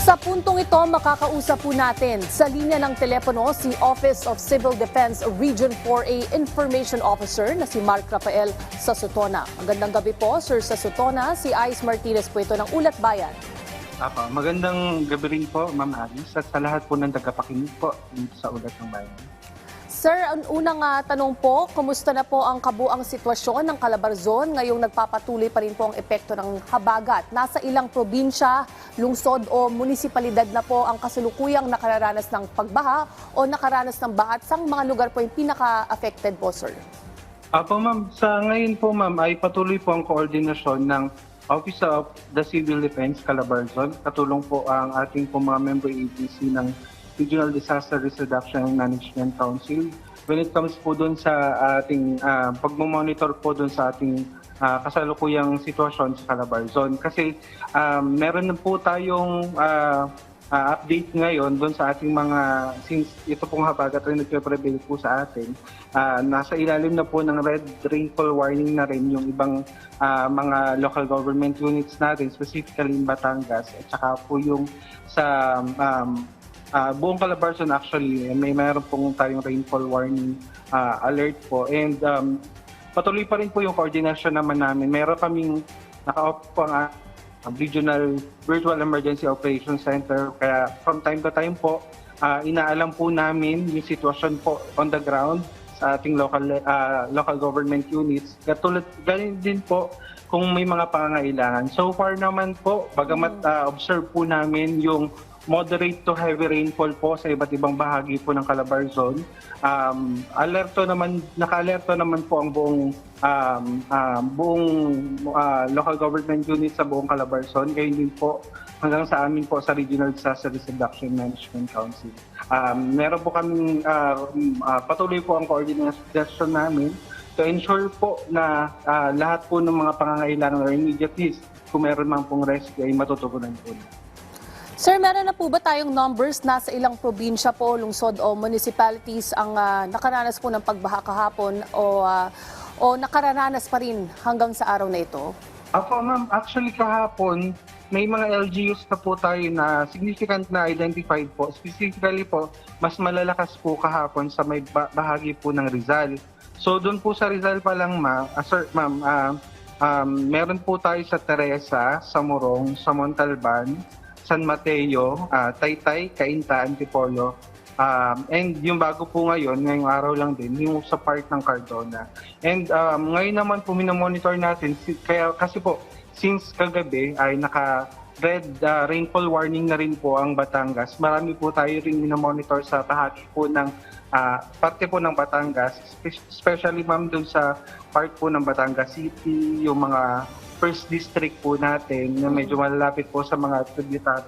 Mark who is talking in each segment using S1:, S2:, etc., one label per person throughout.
S1: Sa puntong ito, makakausap po natin sa linya ng telepono si Office of Civil Defense Region 4A Information Officer na si Mark Rafael Sasotona. Magandang gabi po, Sir Sasotona. Si Ice Martinez po ito ng Ulat Bayan.
S2: Magandang gabi rin po, Ma'am Alice, at sa lahat po ng tagapakinig po dito sa Ulat ng Bayan.
S1: Sir, ang unang tanong po, kumusta na po ang kabuang sitwasyon ng Calabarzon ngayong nagpapatuloy pa rin po ang epekto ng habagat? Nasa ilang probinsya, lungsod o munisipalidad na po ang kasalukuyang nakararanas ng pagbaha o nakaranas ng baha at saang mga lugar po yung pinaka-affected po, sir?
S2: Ma'am, sa ngayon po, Ma'am, ay patuloy po ang koordinasyon ng Office of the Civil Defense Calabarzon. Katulong po ang ating po mga member agency ng Regional Disaster Risk Reduction and Management Council. When it comes po doon sa ating pagmamonitor po doon sa ating kasalukuyang sitwasyon sa Calabarzon. Kasi meron na po tayong update ngayon doon sa ating mga, since ito pong habagat rin nagpe-prevail po sa atin, nasa ilalim na po ng red rainfall warning na rin yung ibang mga local government units natin, specifically in Batangas, at saka po yung sa buong Calabarzon actually, mayroon pong tayong rainfall warning alert po. And patuloy pa rin po yung coordination naman namin. Meron kaming naka-off po ang Regional Virtual Emergency Operations Center. Kaya from time to time po, inaalam po namin yung sitwasyon po on the ground sa ating local government units. Ganun din po kung may mga pangangailangan. So far naman po, bagamat observe po namin yung moderate to heavy rainfall po sa iba't ibang bahagi po ng Calabarzon. Naka-alerto naman po ang buong local government unit sa buong Calabarzon. Ngayon din po hanggang sa amin po sa Regional Disaster Risk Reduction Management Council. Meron po kaming patuloy po ang coordination namin to ensure po na lahat po ng mga pangangailangan or immediate needs, kung meron man pong rescue, ay matutugunan po.
S1: Sir, meron na po ba tayong numbers na sa ilang probinsya po, lungsod o municipalities ang nakaranas po ng pagbaha kahapon o nakararanas pa rin hanggang sa araw na ito?
S2: Ma'am, actually kahapon, may mga LGUs na po tayo na significant na identified po. Specifically po, mas malalakas po kahapon sa may bahagi po ng Rizal. So doon po sa Rizal pa lang, ma'am, meron po tayo sa Teresa, sa Morong, sa Montalban, San Mateo, Taytay, Cainta, Antipolo, and yung bago po ngayong araw lang din, yung sa part ng Cardona. And ngayon naman po minomonitor natin, kasi po, since kagabi ay naka-red rainfall warning na rin po ang Batangas, marami po tayo rin minomonitor sa bahagi po ng parte po ng Batangas, especially ma'am dun sa part po ng Batangas City, yung mga first district po natin na medyo malalapit po sa mga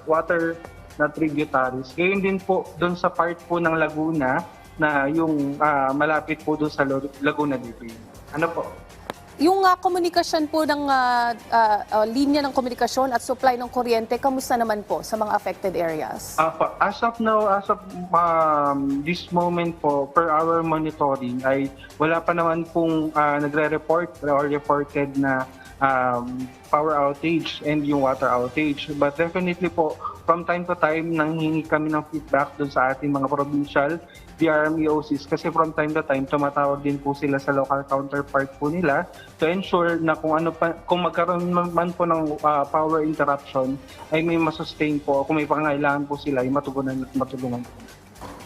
S2: water na tributaries. Ngayon din po doon sa part po ng Laguna na yung malapit po doon sa Laguna Dito. Ano po?
S1: Yung komunikasyon po ng linya ng komunikasyon at supply ng kuryente, kamusta naman po sa mga affected areas?
S2: As of now, as of this moment po, per our monitoring, ay wala pa naman pong nagre-report or reported na power outage and yung water outage. But definitely po, from time to time, nanghingi kami ng feedback dun sa ating mga provincial DRMEOCs kasi from time to time, tumatawag din po sila sa local counterpart po nila to ensure na kung magkaroon man po ng power interruption, ay may masustain po. Kung may pangangailangan po sila, ay matulungan po.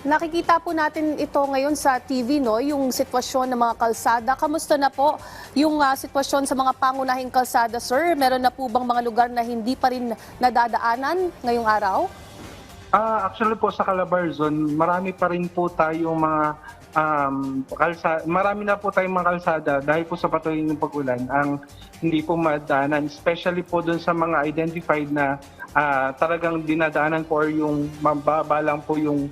S1: Nakikita po natin ito ngayon sa TV, no? Yung sitwasyon ng mga kalsada. Kamusta na po yung sitwasyon sa mga pangunahing kalsada, sir? Meron na po bang mga lugar na hindi pa rin nadadaanan ngayong araw?
S2: Actually po sa Calabarzon, marami pa rin po tayong mga marami na po tayong mga kalsada dahil po sa patuloy ng pag-ulan ang hindi po madaanan, especially po dun sa mga identified na talagang dinadaanan po or yung mababa lang po yung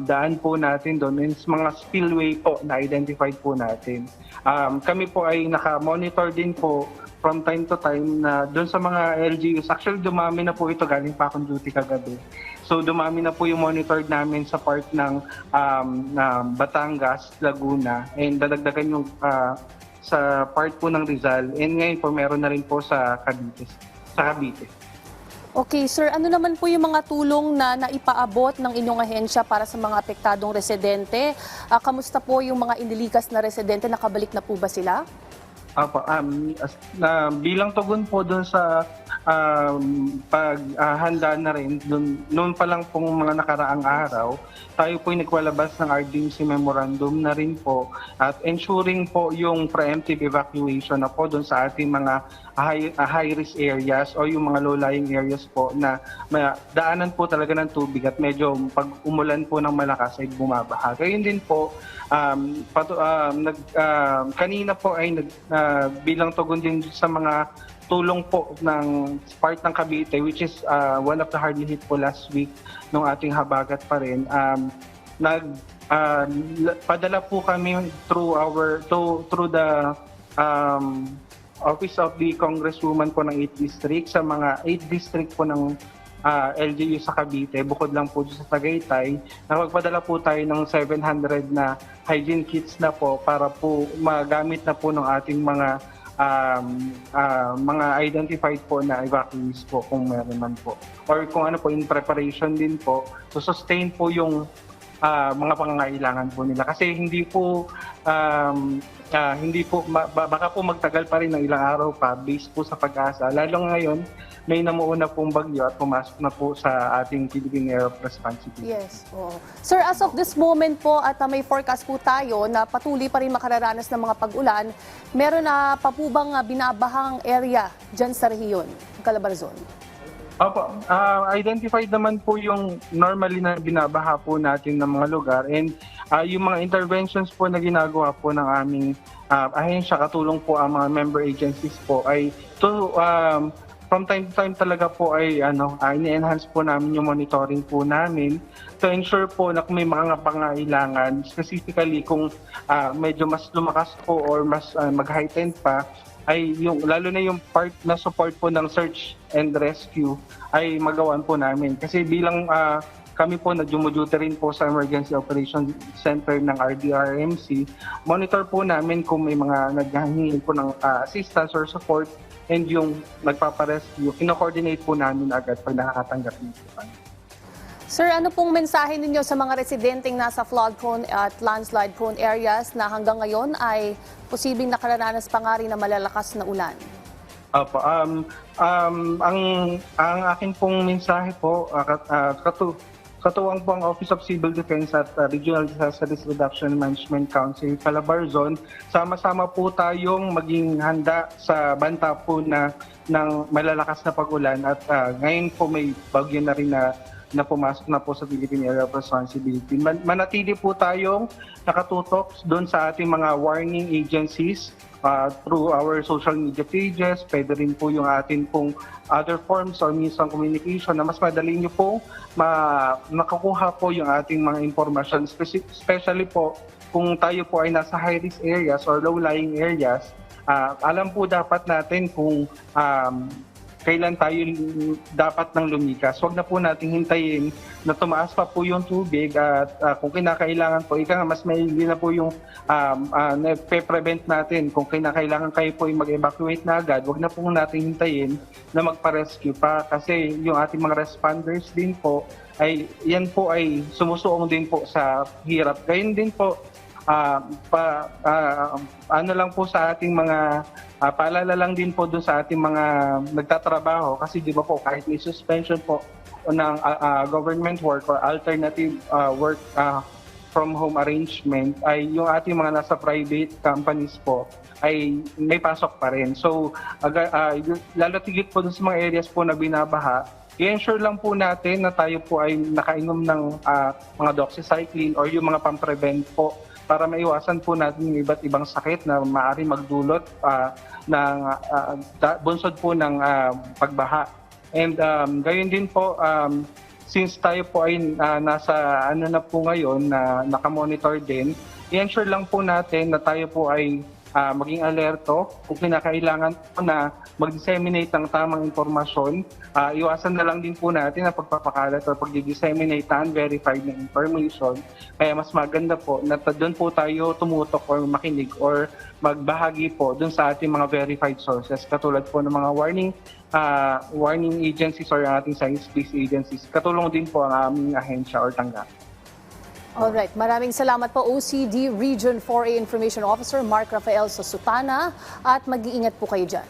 S2: daan po natin doon, means mga spillway po na identified po natin. Kami po ay naka-monitor din po from time to time na doon sa mga LGUs. Actually, dumami na po ito, galing pa akong duty kagabi. So dumami na po yung monitor namin sa part ng Batangas, Laguna, and dadagdagan yung sa part po ng Rizal. And ngayon po meron na rin po sa Cavite.
S1: Okay, sir, ano naman po yung mga tulong na naipaabot ng inyong ahensya para sa mga apektadong residente? Kamusta po yung mga inilikas na residente? Nakabalik na po ba sila?
S2: Apo, bilang tugon po doon sa paghanda na rin, noon pa lang pong mga nakaraang araw, tayo po ay nagwalabas ng RDMC memorandum na rin po at ensuring po yung preemptive evacuation na po doon sa ating mga high-risk areas o yung mga low-lying areas po na daanan po talaga ng tubig at medyo pag umulan po ng malakas ay bumabaha. Gayun din po, kanina po ay bilang tugon din sa mga tulong po ng part ng Cavite, which is one of the hardly hit po last week nung ating habagat pa rin. Padala po kami through the Office of the Congresswoman po ng 8th District sa mga 8 district po ng LGU sa Cavite, bukod lang po sa Tagaytay, nakapagpadala po tayo ng 700 na hygiene kits na po para po magamit na po ng ating mga identified po na evacuees po kung meron man po. Or kung ano po, in preparation din po, to sustain po yung mga pangangailangan po nila. Kasi hindi po baka po magtagal pa rin ng ilang araw pa based po sa pag-asa. Lalo ngayon, may namuuna pong bagyo at pumasok na po sa ating Philippine Area of Responsibility.
S1: Yes. Oo. Sir, as of this moment po at may forecast po tayo na patuloy pa rin makararanas ng mga pag-ulan, meron na pa po bang binabahang area dyan sa rehiyon, Calabarzon?
S2: Opo, identified naman po yung normally na binabaha po natin ng mga lugar and yung mga interventions po na ginagawa po ng aming ahensya, katulong po ang mga member agencies po ay from time to time talaga po ay ini-enhance po namin yung monitoring po namin to ensure po na kung may mga pangailangan, specifically kung medyo mas lumakas po or mas mag-heighten pa, ay lalo na yung part na support po ng search and rescue ay magawan po namin. Kasi bilang kami po nag-duty rin po sa Emergency Operations Center ng RDRMC, monitor po namin kung may mga naghahingi po ng assistance or support and yung nagpaparescue, kino-coordinate po namin agad pag nakakatanggap nito.
S1: Sir, ano pong mensahe ninyo sa mga residenteng nasa flood-prone at landslide-prone areas na hanggang ngayon ay posibleng nakararanas pa nga rin na malalakas na ulan?
S2: Opo, ang akin pong mensahe po, katuwang po ang Office of Civil Defense at Regional Disaster Risk Reduction Management Council Calabarzon, sama-sama po tayong maging handa sa banta po ng malalakas na pag-ulan at ngayon po may bagyo na rin na pumasok na po sa Philippine Area of Responsibility. Manatili po tayong nakatutok doon sa ating mga warning agencies through our social media pages. Pwede rin po yung atin pong other forms or means of communication na mas madali nyo po makakuha po yung ating mga impormasyon. Especially po kung tayo po ay nasa high-risk areas or low-lying areas, alam po dapat natin kung kailan tayo dapat nang lumikas. Huwag na po natin hintayin na tumaas pa po yung tubig at kung kinakailangan po, mas maigi na po yung prevent natin. Kung kinakailangan kayo po mag-evacuate na agad, huwag na po natin hintayin na magpa-rescue pa kasi yung ating mga responders din po yan po ay sumusuong din po sa hirap. Gayun din po, ano lang po sa ating mga paalala lang din po doon sa ating mga nagtatrabaho kasi di ba po kahit may suspension po ng government work or alternative work from home arrangement ay yung ating mga nasa private companies po ay may pasok pa rin. So lalo tigit po doon sa mga areas po na binabaha, i-ensure lang po natin na tayo po ay nakainom ng mga doxycycline or yung mga pang-prevent po para maiwasan po natin yung iba't ibang sakit na maaari magdulot ng bunsod po ng pagbaha. And gayon din po, since tayo po ay nasa na po ngayon na nakamonitor din, i-ensure lang po natin na tayo po ay maging alerto kung kinakailangan po na mag-disseminate ng tamang impormasyon. Iwasan na lang din po natin ang pagpapakalat o pag-disseminate ng unverified na information. Kaya mas maganda po na doon po tayo tumutok or makinig or magbahagi po doon sa ating mga verified sources katulad po ng mga warning agencies or ating science-based agencies. Katulong din po ang aming ahensya or tanggapan.
S1: Alright, maraming salamat po OCD Region 4A Information Officer Mark Rafael Sosutana at mag-iingat po kayo dyan.